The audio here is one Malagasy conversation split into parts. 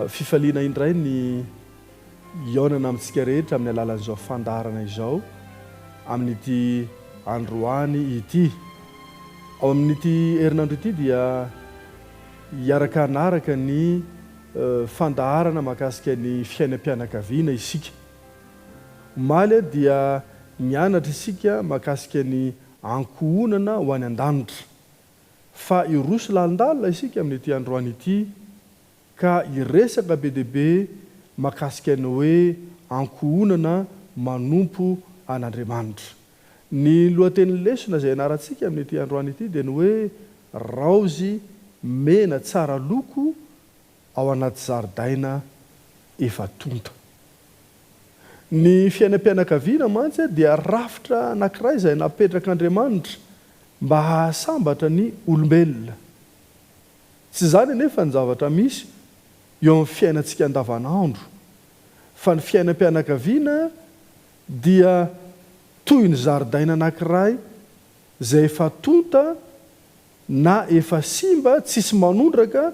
fifaliana indray ny ionana amintsika rehetra amin'ny alalan'izao fandarana izao amin'ity androany ity. Ao amin'ity herinandro ity dia hiaraka anaraka ny fandaharana mahakasika ny fiainam-pianakaviana isika. Omaly dia mianatra isika mahakasika ny ankohonana ho any an-danitra. Fa iroso lalindalina isika amin'ity androany ity ka iresaka be dia be mahakasika ny hoe ankohonana manompo an'Andriamanitra. Ny lohatenin'ny lesona izay ianarantsika amin'ity androany ity dia ny hoe raozy mena tsara loko ao anaty zaridaina efa tonta. Ny fiainam-pianakaviana mantsy dia rafitra anankiray izay napetrak'Andriamanitra mba hahasambatra ny olombelona. Tsy izany anefa ny zavatra misy eo amin'ny fiainantsika andavanandro, fa ny fiainam-pianakaviana dia toy ny zaridaina anankiray izay efa tonta na efa simba, tsisy manondraka,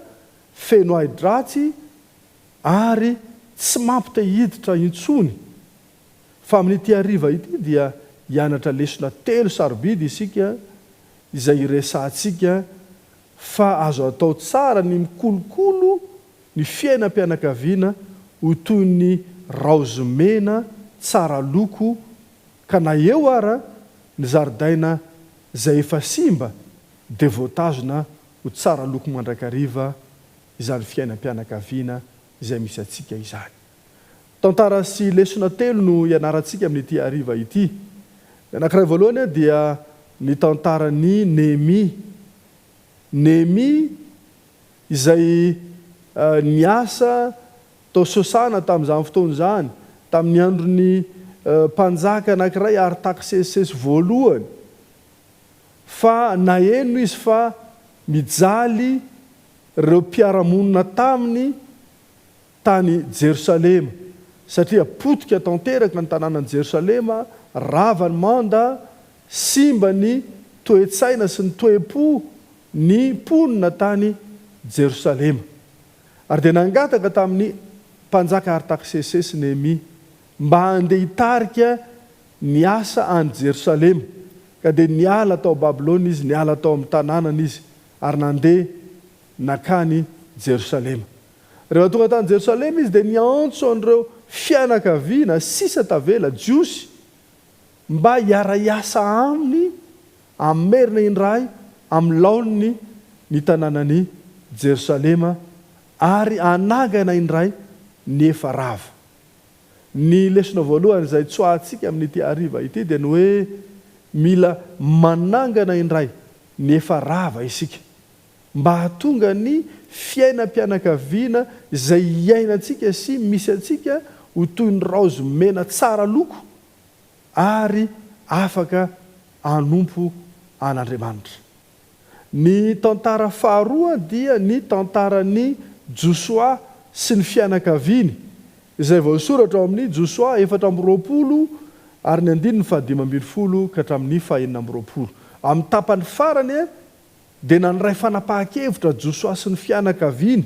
feno ahi-dratsy ary tsy mampite-hiditra intsony. Fa amin'ity hariva ity dia hianatra lesona 3 sarobidy isika izay iresantsika fa azo atao tsara ny mikolokolo ny fiainam-pianakaviana ho toy ny raozy mena tsara loko, ka na eo ara ny zaridaina izay efa simba dia voatazona ho tsara loko mandrakariva izany fiainam-pianakaviana izay misy atsika izany. Tantara sy lesona 3 no ianarantsika amin'ity hariva ity. Anankiray voalohany dia ny tantaran'ny Néhémie. Néhémie izay niasa tao Sosana tamin'izany fotoana izany, tamin'ny andron'ny mpanjaka anankiray Artaxerxes voalohany. Fa naheno izy fa mijaly ireo mpiara-monina taminy tany Jerosalema, satria potika tanteraka ny tanànan'i Jerosalema, rava ny manda, simba ny toe-tsaina sy ny toe-po ny mponina tany Jerosalema. Ary dia nangataka tamin'ny mpanjaka Artaxerxes Néhémie mba handeha hitarika ny asa any Jerosalema, ka dia niala tao Babilôna izy, niala tao amin'ny tanànana izy, ary nandeha nakany Jerosalema. Rehefa tonga tany Jerosalema izy dia niantso an'ireo fianakaviana sisa tavela jiosy mba hiara-hiasa aminy, amerina indray amin'ny laoniny ny tanànany Jerosalema ary anagana indray ny efa rava. Ny lesona voalohany izay tsoahantsika amin'ity hariva ity dia ny hoe mila manangana indray ny efa rava isika mba hahatonga ny fiainam-pianakaviana izay iainantsika sy misy atsika ho toy ny raozy mena tsara loko ary afaka hanompo an'Andriamanitra. Ny tantara faharoa dia ny tantaran'ny Joshua sy ny fianakaviany izay voasoratra ao amin'ny Joshua 4:20 ary ny 5:12 ka hatramin'ny 4:20. Amin'ny tapany farany dia nandray fanapahan-kevitra Joshua sy ny fianakaviany.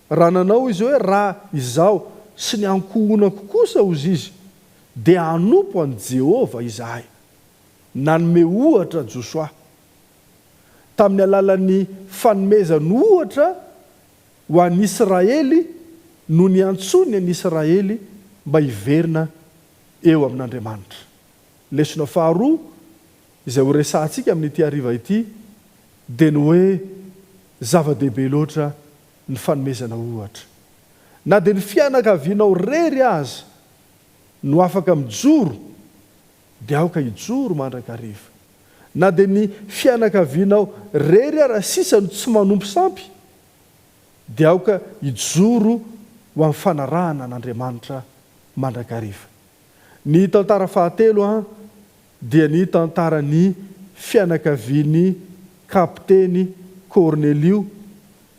Raha nanao izy hoe raha izao sy ny ankohonako kosa ozy izy dia hanompo an'i Jehova izahay. Nanome ohatra Joshua tamin'ny alalan'ny fanomezany ohatra ho an'ny Israely no niantsony an'i Israely mba hiverina eo amin'Andriamanitra. Lesona faharoa izay ho resantsika amin'ity hariva ity dia ny hoe zava-dehibe loatra ny fanomezana ohatra. Na dia ny fianakavianao rery aza no afaka mijoro dia aoka hijoro mandrakariva. Na dia ny fianakavianao rery ara sisa no tsy manompo sampy dia aoka hijoro ho amin'ny fanarahana an'Andriamanitra mandrakariva. Ny tantara fahatelo dia ny tantaran'ny fianakaviany kapteny Cornelio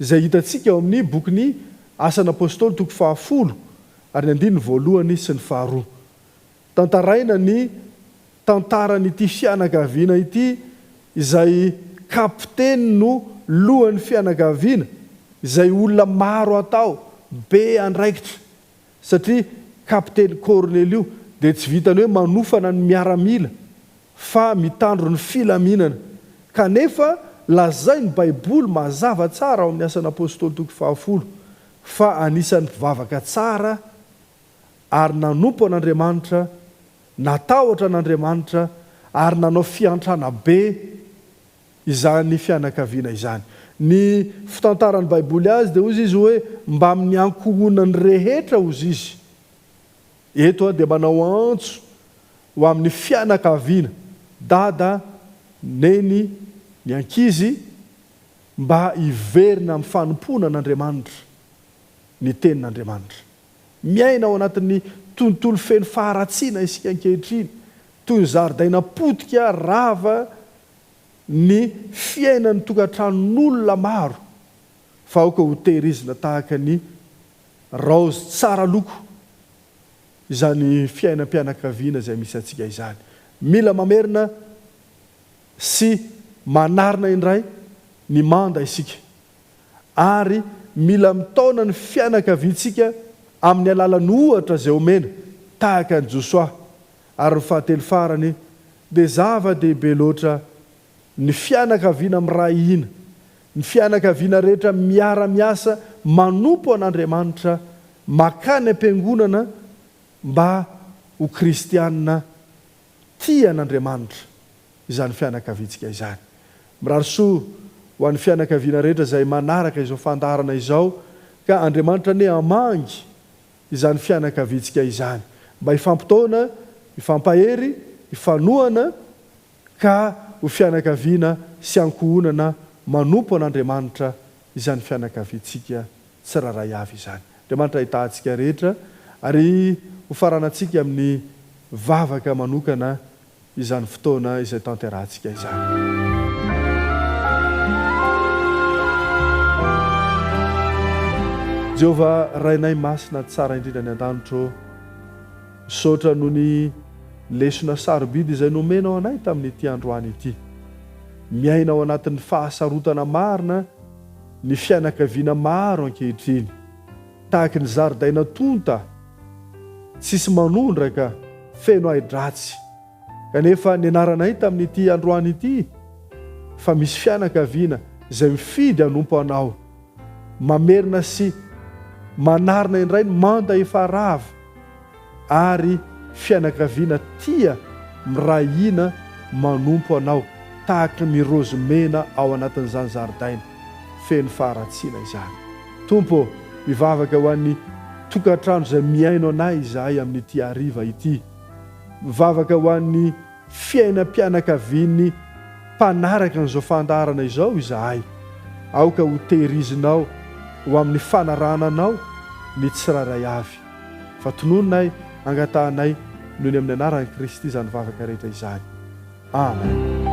izay hitantsika ao amin'ny bokin'ny Asan'Apôstôly 10 ary ny 1 sy ny 2. Tantaraina ny tantaran'ity fianakaviana ity izay kapteny no lohan'ny fianakaviana, izay olona maro atao, be andraikitra satria kapiteny Cornelio dia tsy vitany hoe manofana ny miaramila fa mitandro ny filaminana. Kanefa lazai ny Baiboly mazava tsara ao amin'ny asan'ny apôstôly toko 10 fa anisan'ny mpivavaka tsara ary nanompo an'Andriamanitra, natahotra an'Andriamanitra ary nanao fiantrana be izany fianakaviana izany. Ny fitantaran'ny Baiboly azy dia ozy izy hoe mba amin'ny ankohonany rehetra ozy izy. Eto dia manao antso ho amin'ny fianakaviana, dada, neny, ny ankizy, mba hiverina amin'ny fanompona an'Andriamanitra ny tenin'Andriamanitra. Miaina ao anatin'ny tontolo feno faharatsiana isika ankehitriny, toy ny zaridaina potika rava ny fiainan'ny tokantranon'olona maro, fa aoka ho tehirizina tahaka ny raozy tsara loko izany fiainam-pianakaviana izay misy antsika izany. Mila mamerina sy manarina indray ny manda isika, ary mila mitaona ny fianakaviantsika amin'ny alalan'ny ohatra izay omena tahaka ny Josoa. Ary ny fahatelo farany dia zava-dehibe loatra ny fianakaviana miray hina, ny fianakaviana rehetra miara-miasa manompo an'Andriamanitra, makany am-piangonana mba ho kristianina tia an'Andriamanitra izany fianakaviantsika izany. Mirary soa ho an'ny fianakaviana rehetra izay manaraka izao fandarana izao, ka Andriamanitra ne hamangy izany fianakaviantsika izany mba hifampitaona, hifampahery, hifanohana, ka ho fianakaviana sy ankohonana manompo an'Andriamanitra izany fianakaviantsika tsiraray avy izany. Andriamanitra ahitahantsika rehetra ary ho faranantsika amin'ny vavaka manokana izany fotoana izay tanterahantsika izany. Jehova rainay masina tsara indrindra ny an-danitro, misaotra noho ny lesona sarobidy izay nomenao anay tamin'ity androany ity. Miaina ao anatin'ny fahasarotana marina ny fianakaviana maro ankehitriny, tahaka ny zaridaina tonta, tsisy manondraka, feno ahi-dratsy. Kanefa ny anaranay tamin'ity androany ity fa misy fianakaviana izay mifidy hanompo anao, mamerina sy manarina indray ny manda efa rava, ary fianakaviana tia miray hina manompo anao tahaka ny rozy mena ao anatin'izany zaridaina feno faharatsiana izany. Tompo, mivavaka ho an'ny tokantrano izay miaino anay izahay amin'ity hariva ity, mivavaka ho an'ny fiainam-pianakaviany mpanaraka n'izao fandarana izao izahay, aoka ho tehirizinao ho amin'ny fanarananao ny tsiraray avy. Fa tonononay, angatahanay noho ny amin'ny anaran'i Kristy izany vavaka rehetra izany. Amen.